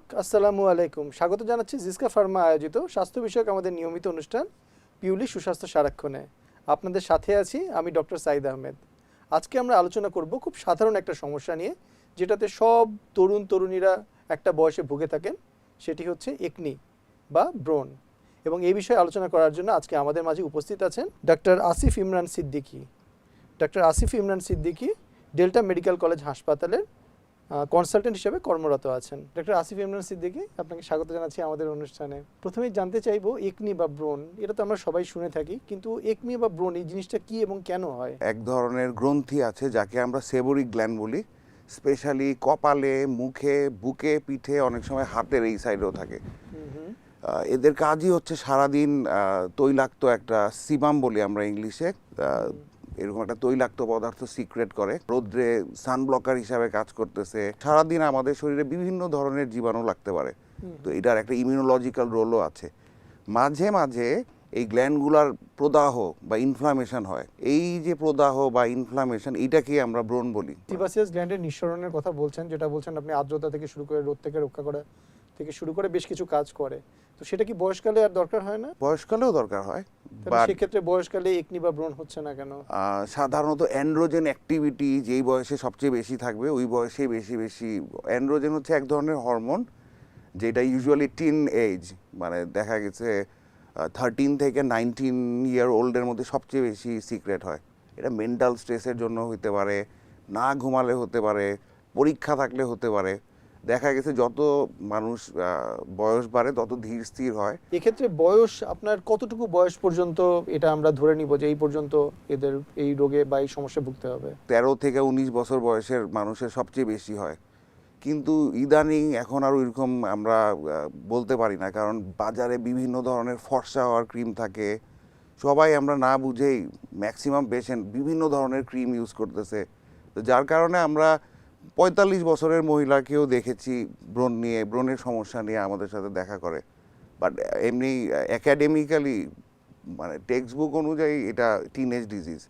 আসসালামু আলাইকুম। স্বাগত জানাচ্ছি জিসকা ফার্মা আয়োজিত স্বাস্থ্য বিষয়ক আমাদের নিয়মিত অনুষ্ঠান পিউলি সুস্বাস্থ্য সারাক্ষণে। আপনাদের সাথে আছি আমি ডক্টর সাইদ আহমেদ। আজকে আমরা আলোচনা করব খুব সাধারণ একটা সমস্যা নিয়ে, যেটাতে সব তরুণ তরুণীরা একটা বয়সে ভুগে থাকেন। সেটি হচ্ছে একনি বা ব্রণ। এবং এই বিষয়ে আলোচনা করার জন্য আজকে আমাদের মাঝে উপস্থিত আছেন doctor Asif Imran Siddiqui. Doctor Asif Imran Siddiqui delta medical college হাসপাতালের কনসালটেন্ট হিসেবে কর্মরত আছেন। ডক্টর আসিফ ইমরান সিদ্দিকী, আপনাকে স্বাগত জানাচ্ছি আমাদের অনুষ্ঠানে। প্রথমেই জানতে চাইবো, একনি বা ব্রণ, এটা তো আমরা সবাই শুনে থাকি, কিন্তু একনি বা ব্রণ এই জিনিসটা কি এবং কেন হয়? এক ধরনের গ্রন্থি আছে যাকে আমরা সেবোরিক গ্ল্যান্ড বলি। স্পেশালি কপালে, মুখে, বুকে, পিঠে, অনেক সময় হাতের এই সাইডেও থাকে। এদের কাজই হচ্ছে সারাদিন তৈলাক্ত একটা সিবাম বলি আমরা ইংলিশে, এরকম একটা তৈলাক্ত পদার্থ সিক্রেট করে, রোদ্রে সানব্লকার হিসাবে কাজ করতেছে। সারাদিন আমাদের শরীরে বিভিন্ন ধরনের জীবাণু লাগতে পারে, তো এটার একটা ইমিউনোলজিক্যাল রোলও আছে। মাঝে মাঝে এই গ্ল্যান্ডগুলার প্রদাহ বা ইনফ্লামেশন হয়। এই যে প্রদাহ বা ইনফ্লামেশন, এইটাকে আমরা ব্রণ বলি। সিবাসিয়াস গ্ল্যান্ডের নিঃসরণের কথা বলছেন, যেটা বলছেন আপনি আর্দ্রতা থেকে শুরু করে রোদ থেকে রক্ষা করা থেকে শুরু করে বেশ কিছু কাজ করে। তো সেটা কি বয়সকালে আর দরকার হয় না? বয়সকালেও দরকার হয়, তাহলে সেক্ষেত্রে বয়সকালে একনি বা ব্রণ হচ্ছে না কেন? সাধারণত অ্যান্ড্রোজেন অ্যাক্টিভিটি যেই বয়সে সবচেয়ে বেশি থাকবে ওই বয়সেই বেশি বেশি। অ্যান্ড্রোজেন হচ্ছে এক ধরনের হরমোন যেটা ইউজুয়ালি টিন এজ, মানে দেখা গেছে 13 থেকে 19 ইয়ার ওল্ডের মধ্যে সবচেয়ে বেশি সিক্রেট হয়। এটা মেন্টাল স্ট্রেসের জন্য হতে পারে, না ঘুমালে হতে পারে, পরীক্ষা থাকলে হতে পারে। দেখা গেছে যত মানুষ বয়স বাড়ে তত ধীর স্থির হয়। এক্ষেত্রে বয়স, আপনার কতটুকু বয়স পর্যন্ত এটা আমরা ধরে নিব যে এই পর্যন্ত এদের এই রোগে বা এই সমস্যা ভুগতে হবে? 13 থেকে 19 বছর বয়সের মানুষের সবচেয়ে বেশি হয়, কিন্তু ইদানিং এখন আর ওইরকম আমরা বলতে পারি না, কারণ বাজারে বিভিন্ন ধরনের ফর্সা হওয়ার ক্রিম থাকে। সবাই আমরা না বুঝেই ম্যাক্সিমাম পেশেন্ট বিভিন্ন ধরনের ক্রিম ইউজ করতেছে, তো যার কারণে আমরা 45 বছরের মহিলাকেও দেখেছি ব্রণের সমস্যা নিয়ে আমাদের সাথে দেখা করে। বাট এমনি একাডেমিক্যালি, মানে টেক্সট বুক অনুযায়ী এটা টিনেজ ডিজিজ,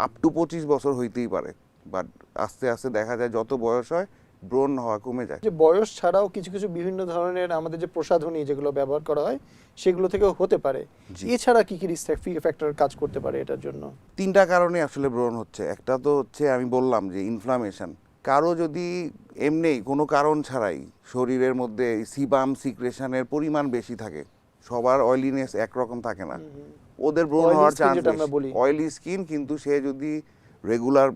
আপ টু 25 বছর হইতেই পারে। বাট আস্তে আস্তে দেখা যায় যত বয়স হয় ব্রণ হওয়া কমে যায়। যে বয়স ছাড়াও কিছু কিছু বিভিন্ন ধরনের আমাদের যে প্রসাধনী যেগুলো ব্যবহার করা হয় সেগুলো থেকেও হতে পারে। এছাড়া কি কি রিস্ক ফ্যাক্টর কাজ করতে পারে এটার জন্য? 3টা কারণে আসলে ব্রণ হচ্ছে। একটা তো হচ্ছে আমি বললাম যে ইনফ্লামেশন। কারো যদি এমনি কোনো কারণ ছাড়াই শরীরের মধ্যে সিবাম সিক্রেশনের পরিমাণ বেশি থাকে, সবার অয়েলিনেস একরকম থাকে না, ওদের ব্রণ হওয়ার চান্স বেশি। অয়েলি স্কিন, কিন্তু সে যদি রেগুলার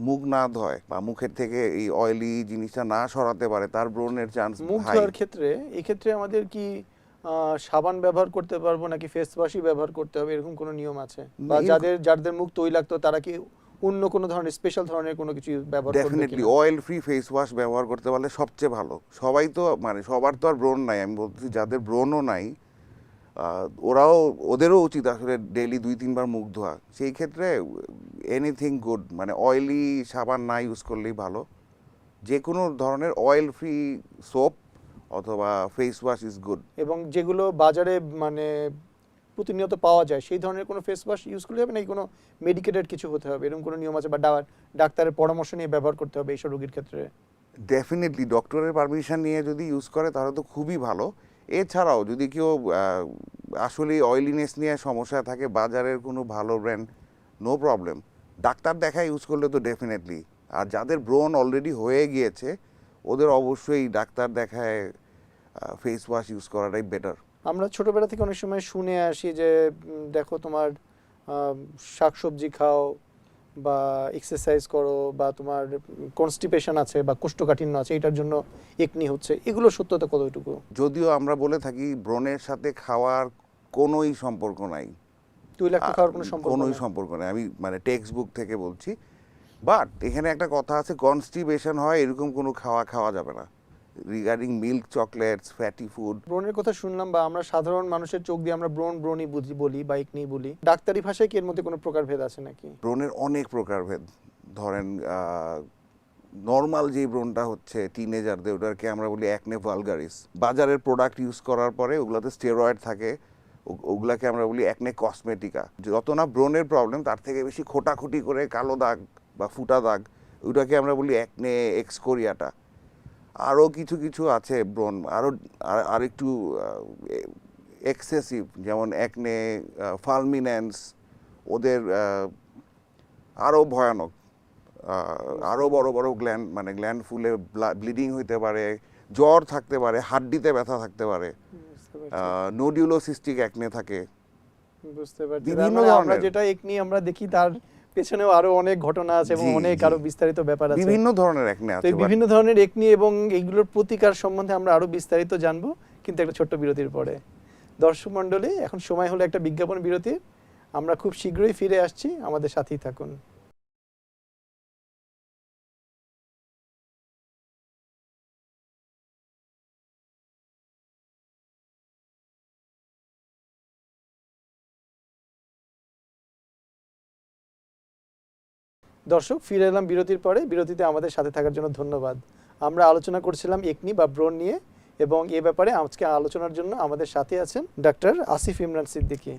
মুখ না ধোয় বা মুখের থেকে এই অয়েলি জিনিসটা না সরাতে পারে, তার ব্রণের চান্স মুখ হাই। ধোয়ার ক্ষেত্রে এক্ষেত্রে আমাদের কি সাবান ব্যবহার করতে পারবো নাকি ফেস ওয়াশই ব্যবহার করতে হবে, এরকম কোনো নিয়ম আছে? বা যাদের মুখ তৈলাক্ত তারা কি অন্য কোনো ধরনের স্পেশাল ধরনের কোনো কিছু ব্যবহার করবে? Definitely oil free face wash ব্যবহার করতে পারলে সবচেয়ে ভালো। সবাই তো, মানে সবার তো আর ব্রণ নাই, আমি বলতেছি যাদের ব্রণও নাই ওদেরও উচিত আসলে ডেইলি 2-3 বার মুখ ধোয়া। সেই ক্ষেত্রে এনিথিং গুড, মানে অয়েলি সাবান না ইউজ করলেই ভালো। যে কোনো ধরনের অয়েল ফ্রি সোপ অথবা ফেস ওয়াশ ইজ গুড। এবং যেগুলো বাজারে মানে প্রতিনিয়ত পাওয়া যায় সেই ধরনের কোনো ফেস ওয়াশ ইউজ করলে হবে নাকি কোনো মেডিকেটেড কিছু হতে হবে, এরকম কোনো নিয়ম আছে? বা ডাক্তারের পরামর্শ নিয়ে ব্যবহার করতে হবে এইসব রোগীর ক্ষেত্রে? ডেফিনেটলি ডক্টরের পারমিশন নিয়ে যদি ইউজ করে তাহলে তো খুবই ভালো। এছাড়াও যদি কেউ আসলে অয়েলিনেস নিয়ে সমস্যা থাকে, বাজারের কোনো ভালো ব্র্যান্ড, নো প্রবলেম, ডাক্তার দেখা ইউজ করলে তো ডেফিনেটলি। আর যাদের ব্রণ অলরেডি হয়ে গিয়েছে ওদের অবশ্যই ডাক্তার দেখায় ফেস ওয়াশ ইউজ করাটাই বেটার। আমরা ছোটবেলা থেকে অনেক সময় শুনে আসি যে দেখো তোমার শাকসবজি খাও বা এক্সারসাইজ করো বা তোমার কনস্টিপেশন আছে বা কোষ্ঠকাঠিন্য আছে, এটার জন্য একনি হচ্ছে, এগুলো সত্যতা কতটুকু? যদিও আমরা বলে থাকি ব্রণের সাথে খাওয়ার কোনোই সম্পর্ক নাই, তৈলাক্ত খাওয়ার কোনো সম্পর্ক নেই, আমি মানে টেক্সট বুক থেকে বলছি। বাট এখানে একটা কথা আছে, কনস্টিপেশন হয় এরকম কোনো খাওয়া যাবে না। Regarding milk, chocolates, fatty food. ব্রণের কথা শুনলাম, বা আমরা সাধারণ মানুষের চোখ দিয়ে আমরা ব্রণই বলি বা একনি বলি। ডাক্তারি ভাষায় কি এর মধ্যে কোনো প্রকারভেদ আছে নাকি? ব্রণের অনেক প্রকারভেদ। ধরেন নর্মাল যে ব্রণটা হচ্ছে টিনেজারদের, ওটাকে আমরা বলি অ্যাকনে ভালগারিস। বাজারের প্রোডাক্ট ইউজ করার পরে ওগুলোতে স্টেরয়েড থাকে, ওগুলাকে আমরা বলি অ্যাকনে কসমেটিকা। যত না ব্রণের প্রবলেম, তার থেকে বেশি খোটাখুটি করে কালো দাগ বা ফুটা দাগ, ওইটাকে আমরা বলি অ্যাকনে এক্সকোরিয়াটা। আরও কিছু কিছু আছে ব্রণ আরও আরেকটু এক্সেসিভ, যেমন একনে, ফালমিনেন্স, ওদের আরও ভয়ানক, আরও বড় বড় গ্ল্যান্ড, মানে গ্ল্যান্ড ফুলে ব্লিডিং হইতে পারে, জ্বর থাকতে পারে, হাড্ডিতে ব্যথা থাকতে পারে, নোডিউলোসিস্টিক একনে থাকে, বুঝতে পারছি। বিভিন্ন আমরা ধরনের। যেটা একনি আমরা দেখি তার পেছনেও আরো অনেক ঘটনা আছে এবং জি, অনেক জি। আরো বিস্তারিত ব্যাপার আছে। বিভিন্ন ধরনের একনে তো আছে, এই বিভিন্ন ধরনের একনি এবং এইগুলোর প্রতিকার সম্বন্ধে আমরা আরো বিস্তারিত জানবো, কিন্তু একটা ছোট্ট বিরতির পরে। দর্শক মণ্ডলী, এখন সময় হলো একটা বিজ্ঞাপন বিরতির। আমরা খুব শীঘ্রই ফিরে আসছি, আমাদের সাথেই থাকুন। দর্শক, ফিরে এলাম বিরতির পরে। বিরতিতে আমাদের সাথে থাকার জন্য ধন্যবাদ। আমরা আলোচনা করছিলাম একনি বা ব্রণ নিয়ে, এবং এ ব্যাপারে আজকে আলোচনার জন্য আমাদের সাথে আছেন ডাক্তার আসিফ ইমরান সিদ্দিকী।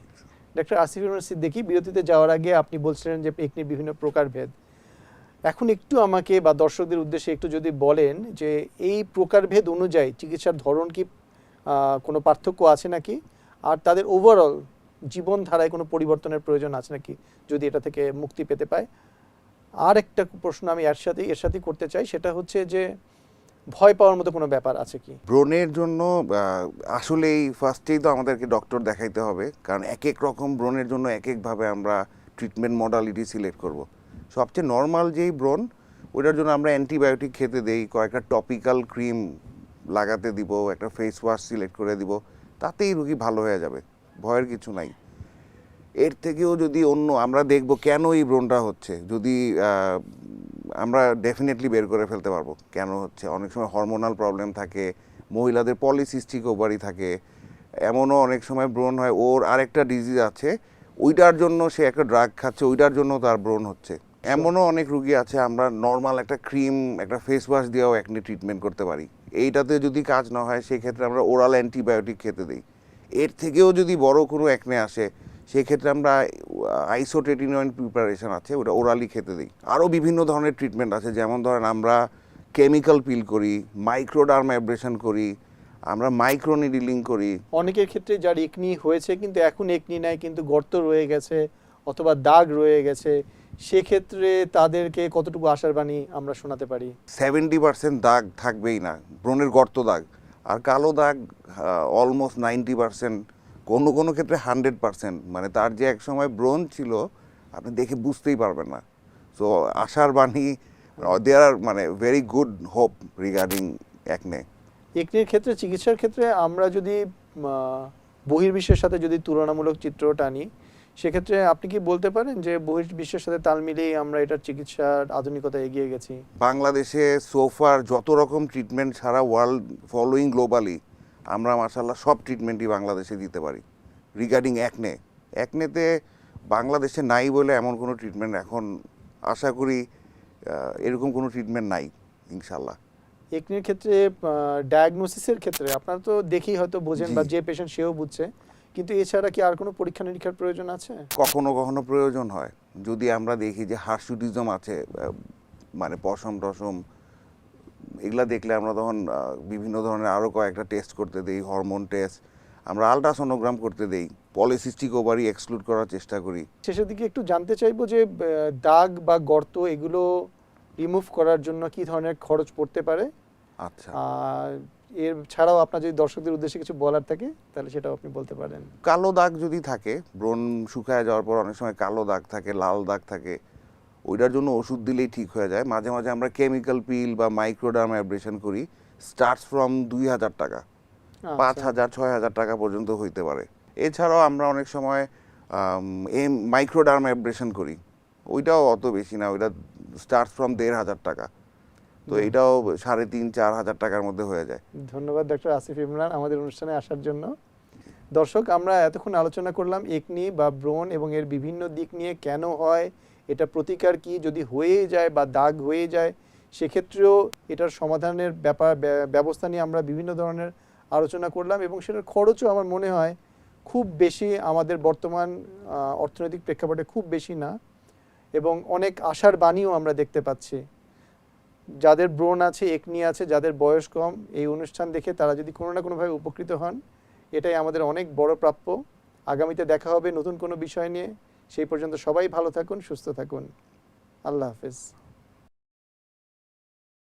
ডাক্তার আসিফ ইমরান সিদ্দিকী, বিরতিতে যাওয়ার আগে আপনি বলছিলেন যে একনির বিভিন্ন প্রকারভেদ। এখন একটু আমাকে বা দর্শকদের উদ্দেশ্যে একটু যদি বলেন যে এই প্রকারভেদ অনুযায়ী চিকিৎসার ধরন কি কোনো পার্থক্য আছে নাকি, আর তাদের ওভারঅল জীবনধারায় কোনো পরিবর্তনের প্রয়োজন আছে নাকি যদি এটা থেকে মুক্তি পেতে পায়। আর একটা প্রশ্ন আমি এর সাথে করতে চাই, সেটা হচ্ছে যে ভয় পাওয়ার মতো কোনো ব্যাপার আছে কি? ব্রণের জন্য আসলেই ফার্স্টেই তো আমাদেরকে ডক্টর দেখাইতে হবে, কারণ এক এক রকম ব্রণের জন্য এক একভাবে আমরা ট্রিটমেন্ট মডালিটি সিলেক্ট করব। সবচেয়ে নর্মাল যেই ব্রণ, ওইটার জন্য আমরা অ্যান্টিবায়োটিক খেতে দেই, কয়েকটা টপিক্যাল ক্রিম লাগাতে দিব, একটা ফেস ওয়াশ সিলেক্ট করে দিব, তাতেই রোগী ভালো হয়ে যাবে, ভয়ের কিছু নাই। এর থেকেও যদি অন্য আমরা দেখব কেন এই ব্রণটা হচ্ছে, যদি আমরা ডেফিনেটলি বের করে ফেলতে পারবো কেন হচ্ছে। অনেক সময় হরমোনাল প্রবলেম থাকে, মহিলাদের পলিসিস্টিক ওভারি থাকে, এমনও অনেক সময় ব্রণ হয় ওর আরেকটা ডিজিজ আছে, ওইটার জন্য সে একটা ড্রাগ খাচ্ছে, ওইটার জন্য তার ব্রণ হচ্ছে। এমনও অনেক রুগী আছে আমরা নর্মাল একটা ক্রিম, একটা ফেস ওয়াশ দিয়েও একনি ট্রিটমেন্ট করতে পারি। এইটাতে যদি কাজ না হয় সেক্ষেত্রে আমরা ওরাল অ্যান্টিবায়োটিক খেতে দিই। এর থেকেও যদি বড় কোনো একনে আসে সেক্ষেত্রে আমরা আইসোটেটিনয়েন প্রিপারেশন আছে, ওটা ওরালি খেতে দিই। আরও বিভিন্ন ধরনের ট্রিটমেন্ট আছে, যেমন ধরেন আমরা কেমিক্যাল পিল করি, মাইক্রোডার্ম অ্যাব্রেশন করি, আমরা মাইক্রোনিডিলিং করি। অনেকের ক্ষেত্রে যার একনি হয়েছে কিন্তু এখন একনি নাই, কিন্তু গর্ত রয়ে গেছে অথবা দাগ রয়ে গেছে, সেক্ষেত্রে তাদেরকে কতটুকু আশার বাণী আমরা শোনাতে পারি? 70% দাগ থাকবেই না, ব্রণের গর্ত দাগ। আর কালো দাগ অলমোস্ট 90%, কোনো কোনো ক্ষেত্রে 100%। মানে তার যে এক সময় ব্রণ ছিল আপনি দেখে বুঝতেই পারবেন না। সো আশার বাণী, দেয়ার আর মানে ভেরি গুড হোপ রিগার্ডিং একনে। একনির ক্ষেত্রে চিকিৎসার ক্ষেত্রে আমরা যদি বহির্বিশ্বের সাথে যদি তুলনামূলক চিত্র টানি, সেক্ষেত্রে আপনি কি বলতে পারেন যে বহির্বিশ্বের সাথে তাল মিলিয়ে আমরা এটার চিকিৎসার আধুনিকতা এগিয়ে গেছি? বাংলাদেশে সোফার যত রকম ট্রিটমেন্ট সারা ওয়ার্ল্ড ফলোয়িং গ্লোবালি, আমরা মাশাআল্লাহ সব ট্রিটমেন্টই বাংলাদেশে দিতে পারি রিগার্ডিং একনে। একনেতে বাংলাদেশে নাই বলে এমন কোনো ট্রিটমেন্ট এখন আশা করি এরকম কোনো ট্রিটমেন্ট নাই ইনশাল্লাহ। একনির ক্ষেত্রে ডায়াগনোসিসের ক্ষেত্রে আপনারা তো দেখেই হয়তো বোঝেন, জি। বা যে পেশেন্ট সেও বুঝছে, কিন্তু এছাড়া কি আর কোনো পরীক্ষা নিরীক্ষার প্রয়োজন আছে? কখনো কখনো প্রয়োজন হয়, যদি আমরা দেখি যে হার্সুটিজম আছে, মানে পশম টসম এগুলা দেখলে আমরা তখন বিভিন্ন ধরনের আরও কয়েকটা টেস্ট করতে দিই, হরমোন টেস্ট, আমরা আলট্রাসোনোগ্রাম করতে দিই, পলিসিস্টিক ওভারি এক্সক্লুড করার চেষ্টা করি। শেষের দিকে একটু জানতে চাইবো যে দাগ বা গর্ত এগুলো রিমুভ করার জন্য কি ধরনের খরচ পড়তে পারে, আচ্ছা, আর এর ছাড়াও আপনার যদি দর্শকদের উদ্দেশ্যে কিছু বলার থাকে তাহলে সেটাও আপনি বলতে পারেন। কালো দাগ যদি থাকে, ব্রণ শুকায় যাওয়ার পর অনেক সময় কালো দাগ থাকে, লাল দাগ থাকে, ওইটার জন্য ওষুধ দিলেই ঠিক হয়ে যায়। মাঝে মাঝে আমরা কেমিক্যাল পিল বা মাইক্রোডার্ম অ্যাব্রেশন করি, স্টার্টস ফ্রম 2000 টাকা, 5000 6000 টাকা পর্যন্ত হইতে পারে। এছাড়াও আমরা অনেক সময় মাইক্রোডার্ম অ্যাব্রেশন করি, ওইটাও অত বেশি না, ওইটা স্টার্টস ফ্রম 1500 টাকা, তো এটাও 3500-4000 টাকার মধ্যে হয়ে যায়। ধন্যবাদ ডক্টর আসিফ ইমরান আমাদের অনুষ্ঠানে আসার জন্য। দর্শক, আমরা এতক্ষণ আলোচনা করলাম একনি বা ব্রণ এবং এর বিভিন্ন দিক নিয়ে, কেন হয়, এটা প্রতিকার কি, যদি হয়ে যায় বা দাগ হয়ে যায় সেক্ষেত্রেও এটার সমাধানের ব্যবস্থা নিয়ে আমরা বিভিন্ন ধরনের আলোচনা করলাম, এবং সেটার খরচও আমার মনে হয় খুব বেশি আমাদের বর্তমান অর্থনৈতিক প্রেক্ষাপটে খুব বেশি না, এবং অনেক আশার বাণীও আমরা দেখতে পাচ্ছি। যাদের ব্রণ আছে, একনি আছে, যাদের বয়স কম, এই অনুষ্ঠান দেখে তারা যদি কোনো না কোনোভাবে উপকৃত হন, এটাই আমাদের অনেক বড় প্রাপ্য। আগামীতে দেখা হবে নতুন কোনো বিষয় নিয়ে। সেই পর্যন্ত সবাই ভালো থাকুন, সুস্থ থাকুন। আল্লাহ হাফেজ।